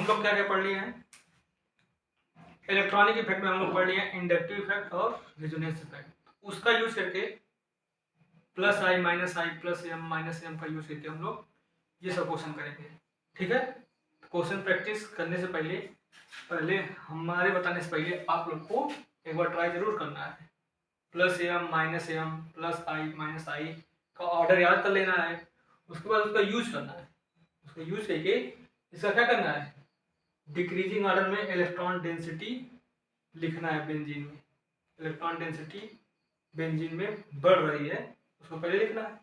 हम लोग क्या क्या पढ़ लिए हैं, इलेक्ट्रॉनिक इफेक्ट में हम लोग पढ़ लिए हैं इंडक्टिव इफेक्ट और रेजोनेंस इफेक्ट। उसका यूज करके plus I minus I plus M minus M का यूज करके हम लोग ये सब क्वेश्चन करेंगे। ठीक है, क्वेश्चन प्रैक्टिस करने से पहले हमारे बताने से पहले आप लोग को एक बार ट्राई जरूर करना है। Plus M minus M plus I minus I का ऑर्डर याद कर लेना है, उसके बाद उसका यूज करना है। उसका यूज करके इसका क्या करना है, डिक्रीजिंग ऑर्डर में इलेक्ट्रॉन डेंसिटी लिखना है बेंजीन में। इलेक्ट्रॉन डेंसिटी बेंजीन में बढ़ रही है उसको पहले लिखना है,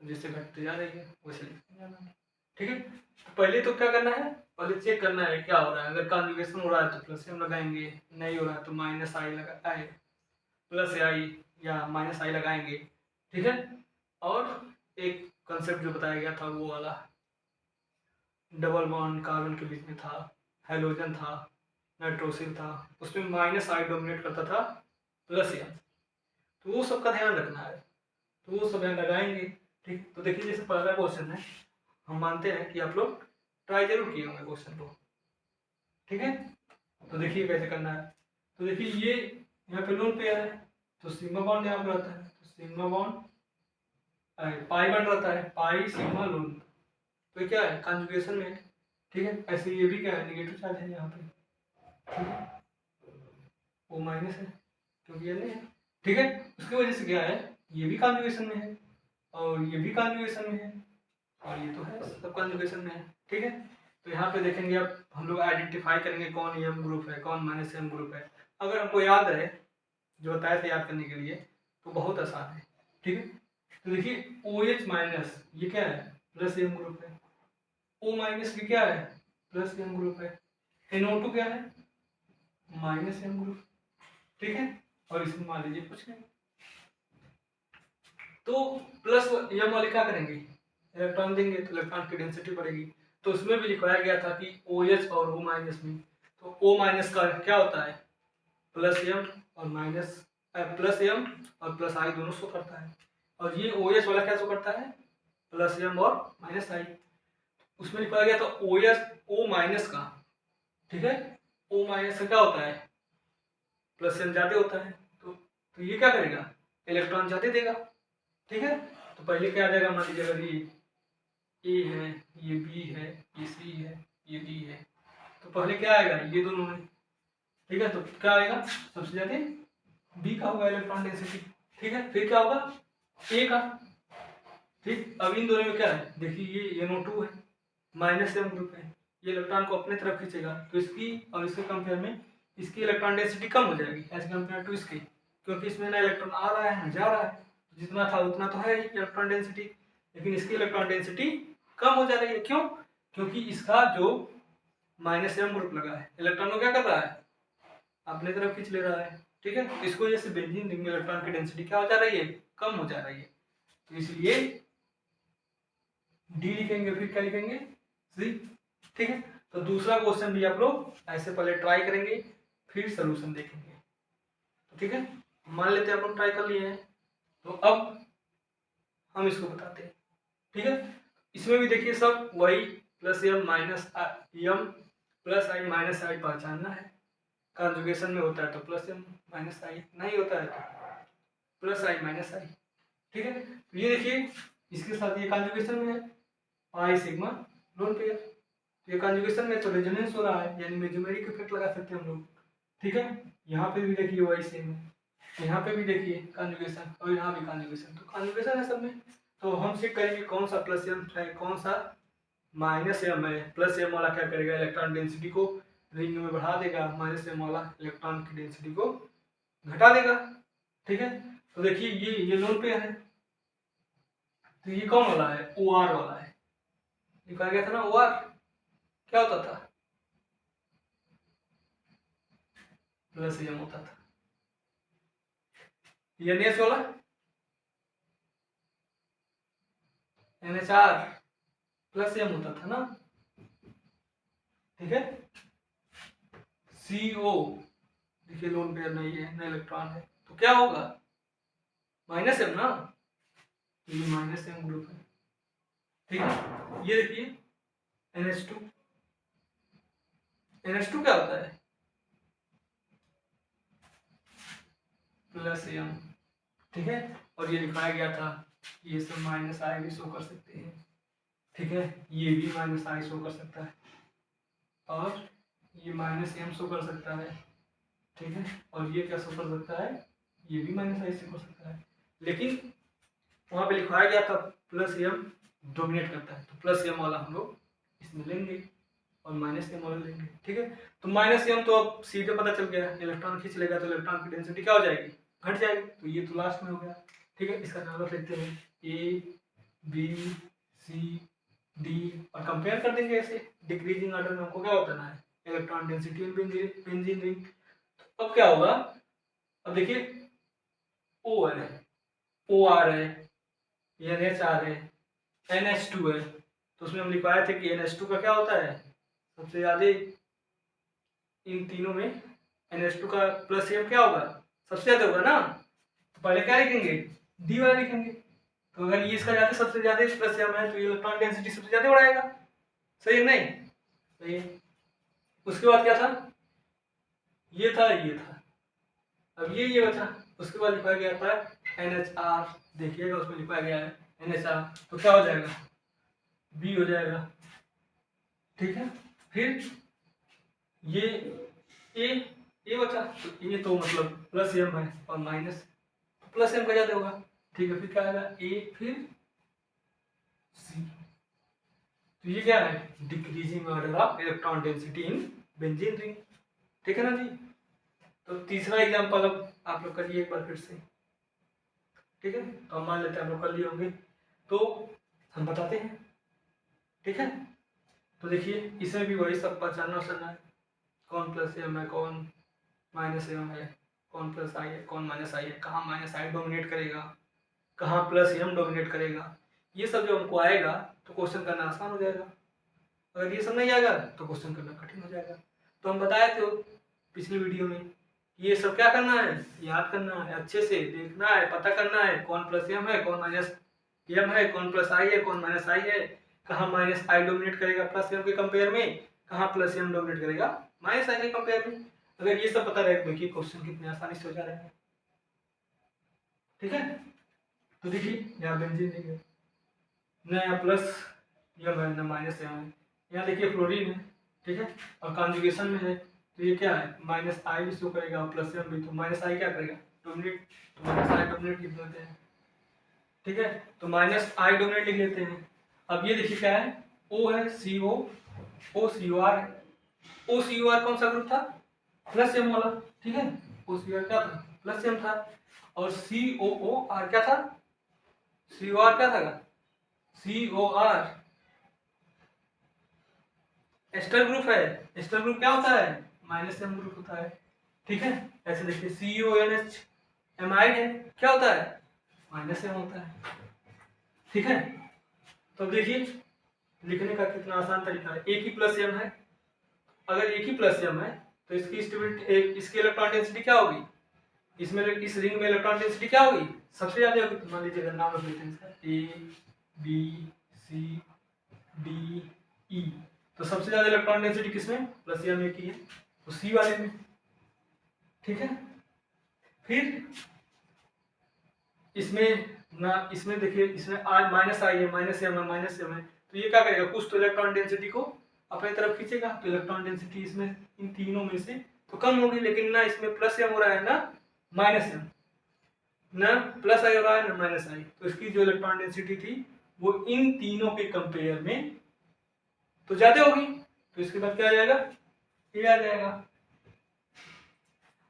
जिससे घटती जा रही है वैसे लिखते जाना है। ठीक है, तो पहले तो क्या करना है, पहले चेक करना है क्या हो रहा है। अगर कॉन्जुगेशन हो रहा है तो प्लस एम लगाएंगे, नहीं हो रहा है तो माइनस आई लगा प्लस आई या माइनस आई लगाएंगे। ठीक है, और एक कंसेप्ट जो बताया गया था वो वाला डबल बॉन्ड कार्बन के बीच में था, हेलोजन था, नाइट्रोसिन था, उसमें माइनस आई डोमिनेट करता था प्लस एम, तो वो सब का ध्यान रखना है, तो वो सब यहाँ लगाएंगे। ठीक, तो देखिए जैसे पहला क्वेश्चन है, हम मानते हैं कि आप लोग ट्राई जरूर किए होंगे क्वेश्चन को। ठीक है, तो देखिए कैसे करना है। तो देखिए ये यहाँ पे लोन पेयर है तो सिग्मा बॉन्ड यहाँ पे रहता है, तो सिग्मा बॉन्ड पाई बन रहता है, पाई सिग्मा लोन, तो क्या है कॉन्जुगेशन में। ठीक है, ऐसे ये भी क्या है नेगेटिव चार्ज है यहाँ पे। ठीक है, वो माइनस है क्योंकि ये नहीं है। ठीक है, उसकी वजह से क्या है, ये भी कॉन्जुगेशन में है और ये भी कॉन्जुगेशन में है और ये तो है सब कॉन्जुगेशन में है। ठीक है, तो यहाँ पे देखेंगे अब हम लोग आइडेंटिफाई करेंगे कौन एम ग्रुप है कौन माइनस एम ग्रुप है। अगर हमको याद रहे जो बताया था याद करने के लिए तो बहुत आसान है। ठीक है, तो देखिए ओ एच माइनस ये क्या है प्लस एम ग्रुप है, ओ माइनस भी क्या है प्लस एम ग्रुप है, NO2 क्या है माइनस एम ग्रुप। ठीक है, और इसमें मान लीजिए कुछ नहीं, तो प्लस एम वाले क्या करेंगे इलेक्ट्रॉन देंगे तो इलेक्ट्रॉन की डेंसिटी बढ़ेगी। तो उसमें भी लिखवाया गया था कि OH और O माइनस में, तो O माइनस का क्या होता है प्लस एम और माइनस प्लस एम और प्लस आई दोनों शो करता है, और ये OH वाला क्या शो करता है प्लस एम और माइनस आई। उसमें लिखवाया गया था OH O माइनस का। ठीक है, O माइनस का क्या होता है प्लस एम ज्यादा होता है, तो ये क्या करेगा इलेक्ट्रॉन ज्यादा देगा। ठीक है, तो पहले क्या आ जाएगा मान लीजिए अगर ये ए है ये बी है ये सी है ये डी है, तो पहले क्या आएगा ये दोनों में। ठीक है, तो क्या आएगा सबसे ज्यादा बी का होगा इलेक्ट्रॉन डेंसिटी। ठीक है, फिर क्या होगा ए का। ठीक, अब इन दोनों में क्या है देखिए ये NO2 है माइनस एम ग्रुप है, ये इलेक्ट्रॉन को अपने तरफ खींचेगा तो इसकी और इसके कंपेयर में इसकी इलेक्ट्रॉन डेंसिटी कम हो जाएगी एज कम्पेयर टू इसकी, क्योंकि इसमें ना इलेक्ट्रॉन आ रहा है ना जा रहा है, जितना था उतना तो है ही इलेक्ट्रॉन डेंसिटी, लेकिन इसकी इलेक्ट्रॉन डेंसिटी कम हो जा रही है। क्यों, क्योंकि इसका जो माइनस एम ग्रुप लगा है इलेक्ट्रॉन को क्या कर रहा है अपने तरफ खींच ले रहा है। ठीक है, तो इसको वजह से बेंजीन रिंग में इलेक्ट्रॉन की डेंसिटी क्या हो जा रही है कम हो जा रही है, तो इसलिए डी लिखेंगे फिर क्या लिखेंगे सी। ठीक है, तो दूसरा क्वेश्चन भी आप लोग ऐसे पहले ट्राई करेंगे फिर सोल्यूशन देखेंगे। तो ठीक है, मान लेते हैं आप लोग ट्राई कर लिए हैं, तो अब हम इसको बताते हैं। ठीक है, इसमें भी देखिए सब वही plus M minus M plus I minus I पहचानना है, कॉन्जुगेशन में होता है तो प्लस एम माइनस आई, नहीं होता है तो प्लस आई माइनस आई। ठीक है, तो ये देखिए इसके साथ ये कॉन्जुगेशन में है पाई सिग्मा लोन पेयर, तो ये कॉन्जुगेशन में तो रेजोनेंस हो रहा है यानी मेजोमेरिक इफेक्ट लगा सकते हैं हम लोग। ठीक है, यहाँ पे भी देखिए वही सेम है, यहाँ पे भी देखिए कॉन्जुगेशन और यहाँ भी कॉन्जुगेशन, तो कॉन्जुगेशन है सब में। तो हम चेक करेंगे कौन सा प्लस एम है कौन सा माइनस एम है। प्लस एम वाला क्या करेगा इलेक्ट्रॉन डेंसिटी को रिंग में बढ़ा देगा, माइनस एम वाला इलेक्ट्रॉन की डेंसिटी को घटा देगा। ठीक है, तो देखिए ये लोन पेयर है, तो ये कौन वाला है OR वाला है, ये कहा गया था ना OR क्या होता था प्लस एम होता था, NH वाला NHR प्लस एम होता था ना। ठीक है, CO देखिए लोन पेयर नहीं है ना इलेक्ट्रॉन है, तो क्या होगा माइनस एम ना, ये माइनस एम ग्रुप है। ठीक है, ये देखिए NH2 NH2 क्या होता है प्लस m, ठीक है। और ये लिखाया गया था, ये सब माइनस आई भी शो कर सकते हैं, ठीक है। ये भी माइनस आई शो कर सकता है और ये माइनस m शो कर सकता है, ठीक है। और ये क्या शो कर सकता है, ये भी माइनस आई शो कर सकता है, लेकिन वहां पे लिखवाया गया था प्लस m डोमिनेट करता है, तो प्लस m वाला हम लोग इसमें लेंगे और माइनस m वाला लेंगे, ठीक है। तो माइनस m तो अब सीधे पता चल गया, इलेक्ट्रॉन खींच लेगा तो इलेक्ट्रॉन की डेंसिटी क्या हो जाएगी, घट जाएगी, तो ये तो लास्ट में हो गया, ठीक है। इसका नाम लिखते हैं A B C D और कंपेयर कर देंगे ऐसे डिक्रीजिंग ऑर्डर में, हमको क्या बताना है electron density in benzene ring. तो अब क्या होगा, अब देखिए O है, OR है, NHR है, NH2 है, तो उसमें हम लिखवाए थे कि NH2 का क्या होता है सबसे ज्यादा, इन तीनों में NH2 का प्लस m क्या होगा सबसे ज्यादा होगा ना, तो पहले क्या लिखेंगे डी वाला लिखेंगे, तो अगर ये इसका ज्यादा सबसे ज्यादा प्लस m है तो ये इलेक्ट्रॉन डेंसिटी सबसे ज्यादा बढ़ाएगा, सही है नहीं, सही है। उसके बाद क्या था, ये था, ये था, अब ये बचा, उसके बाद लिखा गया था NHR, देखिएगा उसमें लिखा गया है NHR, तो क्या हो जाएगा B हो जाएगा, ठीक है। फिर ये ए बचा, तो ये तो मतलब प्लस m है और माइनस प्लस m का ज्यादा होगा, ठीक है। फिर क्या आएगा ए, फिर सी, तो ये क्या है decreasing order of electron density in benzene ring, ठीक है ना जी। तो तीसरा एग्जांपल अब आप लोग करिए एक बार फिर से, ठीक है। तो हम मान लेते हैं हम लोग कर लिए होंगे, तो हम बताते हैं, ठीक है। तो देखिए इसमें भी वही सब पहचानना है, कौन प्लस m है, कौन माइनस m है, कौन प्लस आई है, कौन माइनस आई है, कहाँ माइनस आई डोमिनेट करेगा, कहाँ प्लस m डोमिनेट करेगा, ये सब जब हमको आएगा तो क्वेश्चन करना आसान हो जाएगा, अगर ये सब नहीं आएगा तो क्वेश्चन करना कठिन हो जाएगा। तो हम बताए थे पिछली वीडियो में, ये सब क्या करना है, याद करना है, अच्छे से देखना है, पता करना है कौन प्लस m है, कौन माइनस m है, कौन प्लस आई है, कौन माइनस आई है, कहाँ माइनस आई डोमिनेट करेगा प्लस m के कंपेयर में, कहाँ प्लस m डोमिनेट करेगा माइनस आई के कंपेयर में। अगर ये सब पता रहे तो देखिए क्वेश्चन कितने आसानी से हो जा रहे हैं, ठीक है। तो देखिए यहाँ बेंजीन है, न यहाँ प्लस m है न माइनस m है, यहाँ देखिए फ्लोरीन है, ठीक है, और कॉन्जुगेशन में है, तो ये क्या है माइनस आई भी शो करेगा और प्लस m भी, तो माइनस आई क्या करेगा डोमिनेट, तो माइनस आई डोमिनेट लिख देते हैं, ठीक है। तो माइनस आई डोमिनेट लिख लेते हैं। अब ये देखिए क्या है O है CO, OCOR है, OCOR कौन सा ग्रुप था प्लस m वाला, ठीक है। OCOR क्या था प्लस m था, और COOR क्या था, COR क्या था, COR एस्टर ग्रुप है, एस्टर ग्रुप क्या होता है माइनस m ग्रुप होता है, ठीक है। ऐसे देखिए CONH एमाइड है, क्या होता है माइनस m होता है, ठीक है। तो देखिए लिखने का कितना आसान तरीका है, एक ही प्लस m है, अगर एक ही प्लस m है तो इसकी स्टेबिलिटी, इसकी इलेक्ट्रॉन डेंसिटी क्या होगी, इसमें इस रिंग में इलेक्ट्रॉन डेंसिटी क्या होगी सबसे ज्यादा होगी, तो मान लीजिए अगर नाम रख लेते हैं इसका A B C D E, तो सबसे ज्यादा इलेक्ट्रॉन डेंसिटी किसमें प्लस m में की है, तो C वाले में, ठीक है। फिर इसमें ना, इसमें देखिए इसमें आज माइनस आई है, माइनस m है, माइनस m है, तो ये क्या करेगा कुछ तो इलेक्ट्रॉन डेंसिटी को अपनी तरफ खींचेगा, तो इलेक्ट्रॉन डेंसिटी इसमें इन तीनों में से तो कम होगी, लेकिन ना इसमें प्लस m हो रहा है ना माइनस m, ना प्लस आई हो रहा है ना माइनस आई, तो इसकी जो इलेक्ट्रॉन डेंसिटी थी वो इन तीनों के कंपेयर में तो ज्यादा होगी, तो इसके बाद क्या आ जाएगा ये आ जाएगा।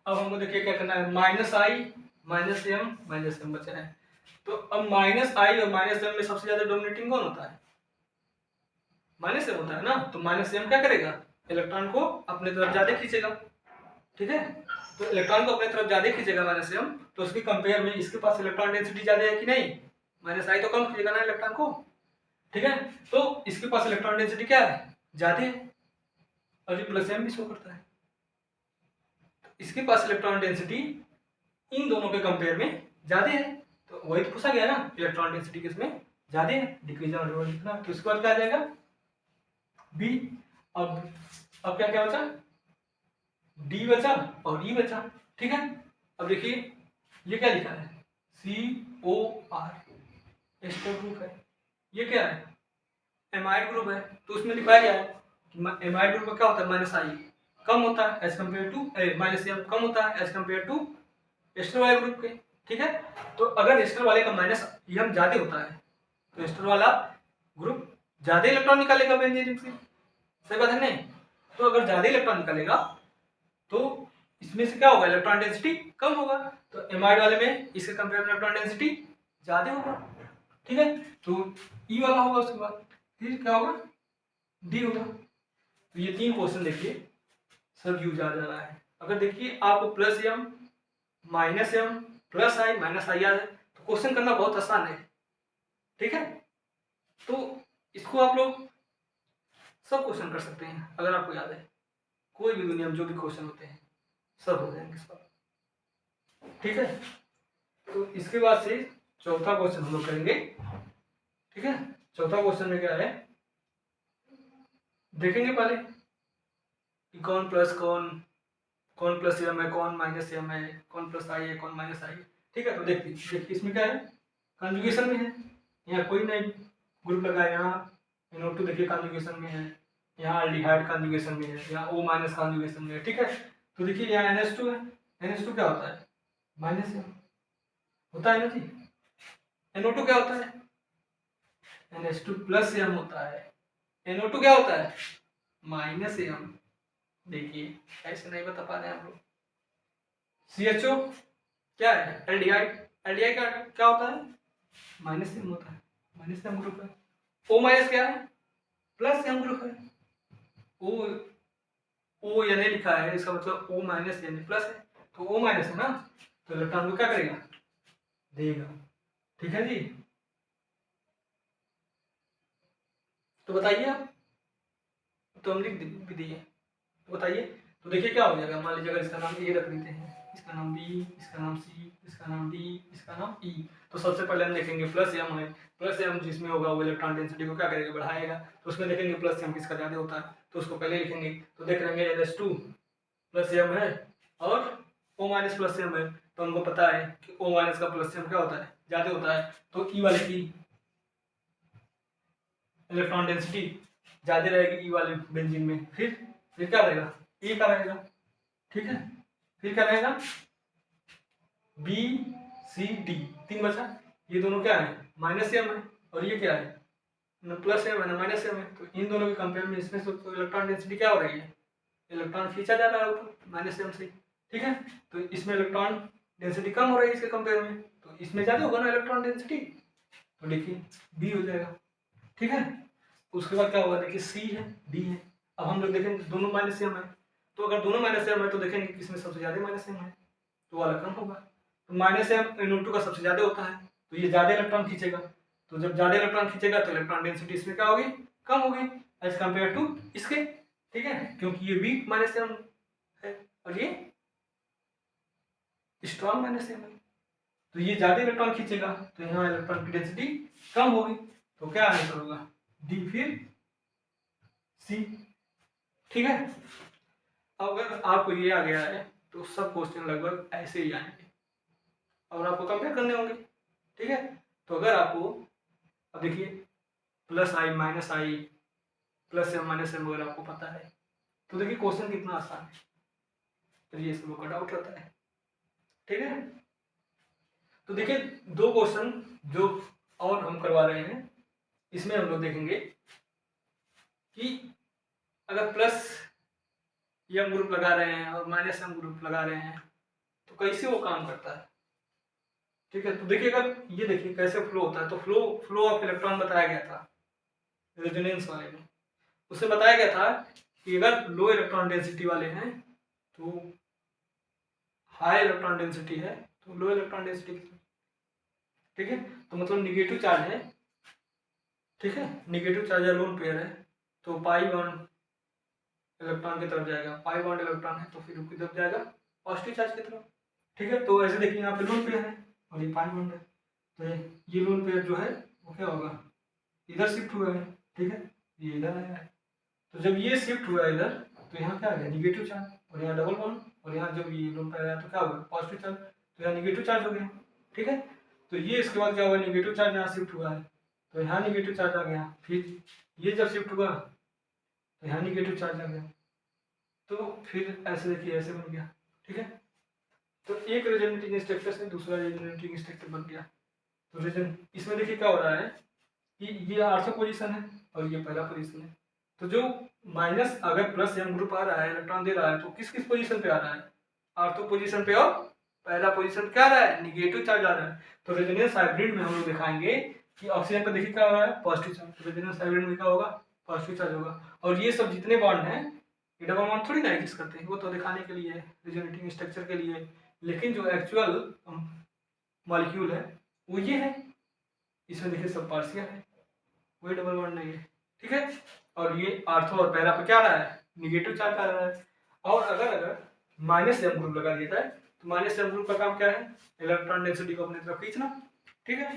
अब हमको देखिए क्या करना है, माइनस आई माइनस m बचा है, तो अब माइनस आई और माइनस m में सबसे ज्यादा डोमिनेटिंग कौन होता है माइनस m होता है ना, तो माइनस m क्या करेगा इलेक्ट्रॉन को अपने तरफ ज्यादा खींचेगा, ठीक है। तो इलेक्ट्रॉन को अपने तरफ ज्यादा खींचेगा माइनस m, तो उसके कंपेयर में इसके पास इलेक्ट्रॉन डेंसिटी ज्यादा है कि नहीं, माइनस आई तो कम खींचेगा ना इलेक्ट्रॉन को, ठीक है। तो इसके पास इलेक्ट्रॉन डेंसिटी क्या है ज्यादा है, और ये प्लस m भी शो करता है, इसके पास इलेक्ट्रॉन डेंसिटी इन दोनों के कंपेयर में ज्यादा है, तो वही तो पूछा गया ना इलेक्ट्रॉन डेंसिटी किसमें ज्यादा है, डिक्रीज ऑफ लिखना, तो इसके बाद क्या आ जाएगा बी। अब क्या क्या बचा डी बचा और ई बचा, ठीक है। अब देखिए ये क्या लिखा है, COR एस्टर ग्रुप है, ये क्या है, एमाइड ग्रुप है। तो उसमें लिखा क्या है कि एमाइड ग्रुप में क्या होता है, माइनस आई कम होता है as compare to, minus M कम होता है एज कम्पेयर टू एस्टर वाले ग्रुप के, ठीक है। तो अगर एस्टर वाले का माइनस एम ज्यादा होता है तो एस्टर वाला ग्रुप ज्यादा इलेक्ट्रॉन निकालेगा बेंजीन से, सही बात है नहीं। तो अगर ज्यादा इलेक्ट्रॉन निकालेगा तो इसमें से क्या होगा, इलेक्ट्रॉन डेंसिटी कम होगा। तो एमाइड वाले में इसके कंपेयर में इलेक्ट्रॉन डेंसिटी ज्यादा होगा, ठीक है। तो ई वाला होगा, उसके बाद फिर क्या होगा, डी होगा। तो ये 3 क्वेश्चन देखिए सब यूज आ जा रहा है। अगर देखिए आपको plus M minus M plus I minus I याद है तो क्वेश्चन करना बहुत आसान है, ठीक है। तो इसको आप लोग सब क्वेश्चन कर सकते हैं अगर आपको याद है, कोई भी दुनिया में जो भी क्वेश्चन होते हैं सब हो जाएंगे सब, ठीक है। तो इसके बाद से चौथा क्वेश्चन हम लोग करेंगे, ठीक है। चौथा क्वेश्चन में क्या है देखेंगे पहले कि कौन प्लस कौन प्लस एम है, कौन माइनस एम है, कौन प्लस आई है, कौन माइनस आई, ठीक है। तो देखिए इसमें क्या है, कॉन्जुगेशन में है, यहाँ कोई नहीं ग्रुप लगा है, यहाँ NO2 देखिए कॉन्जुगेशन में है, यहाँ एल्डिहाइड कॉन्जुगेशन में है, यहाँ O माइनस कॉन्जुगेशन में है, ठीक है। तो देखिए यहाँ NH2 है, NH2 क्या होता है, माइनस एम होता है ना जी। NO2 क्या होता है, NH2 प्लस एम होता है, NO2 क्या होता है, माइनस एम। देखिए ऐसे नहीं बता पा रहे हैं हम लोग। CHO क्या है, एल्डिहाइड, एल्डिहाइड क्या होता है, माइनस एम होता है, माइनस एम ग्रुप है। O माइनस क्या है, प्लस एम ग्रुप है। O यानी लिखा है, इसका मतलब O माइनस यानी प्लस है, तो O माइनस है ना, तो इलेक्ट्रॉन को क्या करेगा, देगा, ठीक है जी। तो बताइए आप, तो हम लिख भी दिए, तो बताइए। तो देखिए क्या हो जाएगा, मान लीजिए अगर इसका नाम A रख देते हैं, इसका नाम B, इसका नाम C, इसका नाम D, इसका नाम E। तो सबसे पहले हम देखेंगे प्लस एम है, प्लस एम जिसमें होगा वो इलेक्ट्रॉन डेंसिटी को क्या करेगा, बढ़ाएगा। तो उसमें देखेंगे प्लस एम किसका ज़्यादा होता है, तो उसको पहले लिखेंगे। तो देख लेंगे NH2 प्लस एम है और O माइनस प्लस एम है, तो हमको पता है कि O माइनस का प्लस एम क्या होता है, ज़्यादा होता है। तो E वाले की इलेक्ट्रॉन डेंसिटी ज़्यादा रहेगी E वाले बेंजीन में, फिर क्या रहेगा, ए का रहेगा, ठीक है। फिर क्या रहेगा, B C D, 3 बचा। ये दोनों क्या है, माइनस एम है और ये क्या है, न प्लस एम है ना माइनस एम है। तो इन दोनों के कंपेयर में इसमें से तो इलेक्ट्रॉन डेंसिटी क्या हो रही है, इलेक्ट्रॉन खींचा जा रहा है ऊपर माइनस एम से, ठीक है। तो इसमें इलेक्ट्रॉन डेंसिटी कम हो रही है इसके कंपेयर में, तो इसमें ज़्यादा होगा ना इलेक्ट्रॉन डेंसिटी, तो देखिए B हो जाएगा, ठीक है। उसके बाद क्या होगा, देखिए C है D है। अब हम लोग देखेंगे दोनों माइनस एम है, तो अगर दोनों माइनस एम है तो देखेंगे किसमें सबसे ज़्यादा माइनस एम है, तो वाला कम होगा। तो माइनस एम NO2 का सबसे ज़्यादा होता है, तो ये ज़्यादा इलेक्ट्रॉन खींचेगा। तो जब ज़्यादा इलेक्ट्रॉन खींचेगा तो इलेक्ट्रॉन डेंसिटी इसमें क्या होगी, कम होगी एज कम्पेयर टू इसके, ठीक है, क्योंकि ये वीक माइनस एम है और ये स्ट्रॉन्ग माइनस एम है। तो ये ज़्यादा इलेक्ट्रॉन खींचेगा तो यहाँ इलेक्ट्रॉन की डेंसिटी कम होगी, तो क्या आंसर होगा, डी फिर सी, ठीक है। अगर आपको ये आ गया है तो सब क्वेश्चन लगभग ऐसे ही आएंगे और आपको कंपेयर करने होंगे, ठीक है। तो अगर आपको, अब देखिए plus I minus I plus M minus M अगर आपको पता है तो देखिए क्वेश्चन कितना आसान है, तो ये सब का डाउट रहता है, ठीक है। तो देखिए 2 क्वेश्चन जो और हम करवा रहे हैं, इसमें हम लोग देखेंगे कि अगर प्लस एम ग्रुप लगा रहे हैं और माइनस एम ग्रुप लगा रहे हैं तो कैसे वो काम करता है, ठीक है। तो देखिए अगर ये देखिए कैसे फ्लो होता है, तो फ्लो ऑफ इलेक्ट्रॉन बताया गया था रेजोनेंस वाले में, उससे बताया गया था कि अगर लो इलेक्ट्रॉन डेंसिटी वाले हैं तो हाई इलेक्ट्रॉन डेंसिटी है तो लो इलेक्ट्रॉन डेंसिटी, ठीक है। तो मतलब निगेटिव चार्ज है, ठीक है, निगेटिव चार्ज है, लोन पेयर है, तो पाई बॉन्ड इलेक्ट्रॉन की तरफ जाएगा, पाई बॉन्ड इलेक्ट्रॉन है तो फिर किधर तरफ जाएगा, पॉजिटिव चार्ज की तरफ, ठीक है। तो ऐसे देखिए यहाँ पे लोन पेयर है और ये पाई बॉन्ड है, तो ये लोन पेयर जो है वो क्या होगा, इधर शिफ्ट हुआ है, ठीक है, ये इधर आया है। तो जब ये शिफ्ट हुआ इधर तो यहाँ क्या आ गया निगेटिव चार्ज, और यहाँ डबल बॉन्ड, और यहाँ जब ये लोन पर आया तो क्या होगा पॉजिटिव चार्ज, तो यहाँ निगेटिव चार्ज हो गया। ठीक है, तो ये इसके बाद क्या हुआ निगेटिव चार्ज यहाँ शिफ्ट हुआ है, तो यहाँ निगेटिव चार्ज आ गया, फिर ये जब शिफ्ट हुआ तो यहाँ निगेटिव चार्ज आ गया, तो फिर ऐसे देखिए ऐसे बन गया। ठीक है, तो एक रेजोनेटिंग स्ट्रक्चर से दूसरा रेजोनेटिंग स्ट्रक्चर बन गया। तो रीजन इसमें देखिए क्या हो रहा है कि ये आर्थो पोजीशन है और ये पहला पोजीशन है, तो जो माइनस अगर प्लस m ग्रुप आ रहा है इलेक्ट्रॉन दे रहा है तो किस किस पोजीशन पे आ रहा है, आर्थो पोजीशन पे, और पहला पोजीशन क्या आ रहा है निगेटिव चार्ज आ रहा है। तो रेजोनेंस हाइब्रिड में हम लोग दिखाएंगे कि ऑक्सीजन पर देखिए क्या हो रहा है पॉजिटिव चार्ज, तो रेजोनेंस हाइब्रिड में क्या होगा पॉजिटिव चार्ज होगा। और ये सब जितने बॉन्ड हैं ये डबल बॉन्ड थोड़ी ना एग्जिस्ट करते हैं, वो तो दिखाने के लिए रेजोनेटिंग स्ट्रक्चर के लिए, लेकिन जो एक्चुअल मॉलिक्यूल है वो ये है, इसमें देखिए सब पार्शियल है, कोई डबल बॉन्ड नहीं है। ठीक है, और ये आर्थो और पैरा पे क्या आ रहा है निगेटिव चार्ज आ रहा है। और अगर माइनस m ग्रुप लगा दिया जाए तो माइनस m ग्रुप का काम क्या है इलेक्ट्रॉन डेंसिटी को अपनी तरफ खींचना। ठीक है,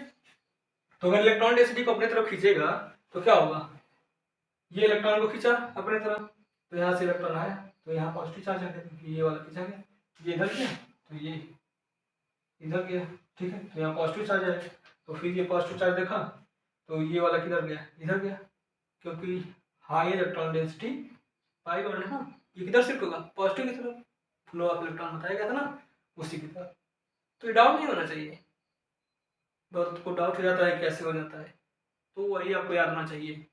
तो अगर इलेक्ट्रॉन डेंसिटी को अपनी तरफ खींचेगा तो क्या होगा, ये इलेक्ट्रॉन को खींचा अपने तरफ, तो यहाँ से इलेक्ट्रॉन आया तो यहाँ पॉजिटिव चार्ज आ गया, क्योंकि ये वाला खींचा गया, ये इधर गया तो ये इधर गया। ठीक है, तो यहाँ पॉजिटिव चार्ज आया, तो फिर ये पॉजिटिव चार्ज देखा तो ये वाला किधर गया इधर गया, क्योंकि high electron density pi bond है ना, ये किधर शिफ्ट होगा पॉजिटिव की तरफ, फ्लो ऑफ इलेक्ट्रॉन बताया गया था ना उसी की तरफ। तो ये डाउट नहीं होना चाहिए, बहुत को डाउट हो जाता है कैसे हो जाता है, तो वही आपको याद होना चाहिए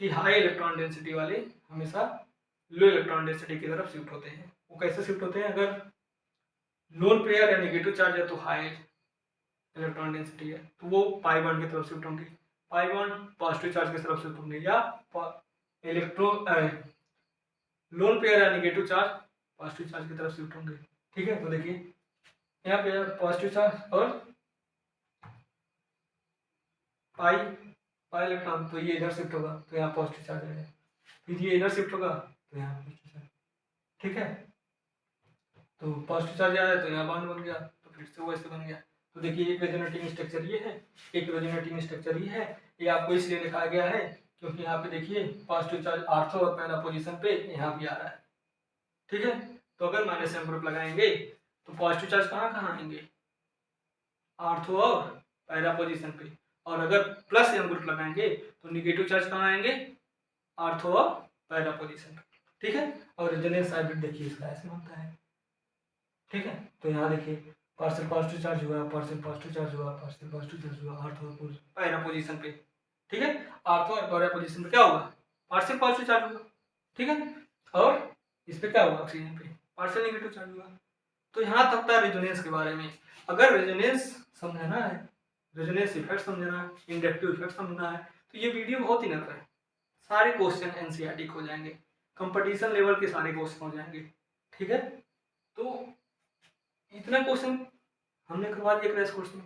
कि हाई इलेक्ट्रॉन डेंसिटी वाले हमेशा लो इलेक्ट्रॉन डेंसिटी की तरफ शिफ्ट होते हैं। वो कैसे शिफ्ट होते हैं, अगर लोन पेयर या नेगेटिव चार्ज है तो हाई इलेक्ट्रॉन डेंसिटी है तो वो पाई बॉन्ड की तरफ शिफ्ट होंगे, पाई बॉन्ड पॉजिटिव चार्ज की तरफ शिफ्ट होंगे, या लोन पेयर या नेगेटिव चार्ज पॉजिटिव चार्ज की तरफ शिफ्ट होंगे। ठीक है, तो देखिए यहाँ पे पॉजिटिव चार्ज और पाई इलेक्ट्रॉन, तो ये इधर शिफ्ट होगा तो यहाँ पॉजिटिव चार्ज आएगा, फिर ये इधर शिफ्ट होगा तो यहाँ पॉजिटिव चार्ज। ठीक है, तो पॉजिटिव चार्ज आया तो यहाँ बॉन्ड बन गया, तो फिर से वैसे बन गया। तो देखिए एक रेजोनेटिंग स्ट्रक्चर ये है, एक रेजोनेटिंग स्ट्रक्चर ये है, ये आपको इसलिए दिखाया गया है क्योंकि यहाँ पे देखिए पॉजिटिव चार्ज आर्थो और पहला पोजीशन पे यहाँ भी आ रहा है। ठीक है, तो अगर माइनस m ग्रुप लगाएंगे तो पॉजिटिव चार्ज कहाँ कहाँ आएंगे आर्थो और पहला पोजीशन पे, और अगर प्लस m ग्रुप लगाएंगे तो निगेटिव चार्ज कहाँ आएंगे आर्थो और पहला पोजीशन पे। ठीक है, और रेजोनेंस हाइब्रिड देखिए इसका ऐसे बनता है। ठीक है, तो यहाँ देखिए पार्शियल पॉजिटिव चार्ज हुआ, पार्शियल पॉजिटिव चार्ज हुआ, पार्शियल पॉजिटिव चार्ज हुआ आर्थो और पहला पोजीशन पे। ठीक है, आर्थो और पहला पोजीशन पे क्या होगा पार्शियल पॉजिटिव चार्ज होगा। ठीक है, और इस पे क्या हुआ ऑक्सीजन पे पार्शियल नेगेटिव चार्ज हुआ। तो यहाँ तक था रेजोनेंस के बारे में। अगर रेजोनेंस समझना है, रेजोनेंस इफेक्ट समझना है, इंडक्टिव इफेक्ट समझना है, तो ये वीडियो बहुत इनफ है। सारे क्वेश्चन एनसीईआरटी हो जाएंगे, कंपटीशन लेवल के सारे क्वेश्चन हो जाएंगे। ठीक है, तो इतना क्वेश्चन हमने करवा दिया क्रैश कोर्स में।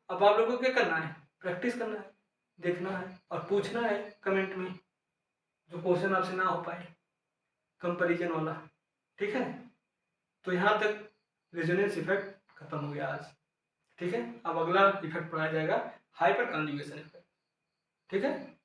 अब आप लोगों को क्या करना है, प्रैक्टिस करना है, देखना है और पूछना है कमेंट में जो क्वेश्चन आपसे ना हो पाए कंपैरिजन वाला। ठीक है, तो यहाँ तक रेजोनेंस इफेक्ट खत्म हो गया आज। ठीक है, अब अगला इफेक्ट पढ़ाया जाएगा हाइपर कॉन्जुगेशन इफेक्ट। ठीक है।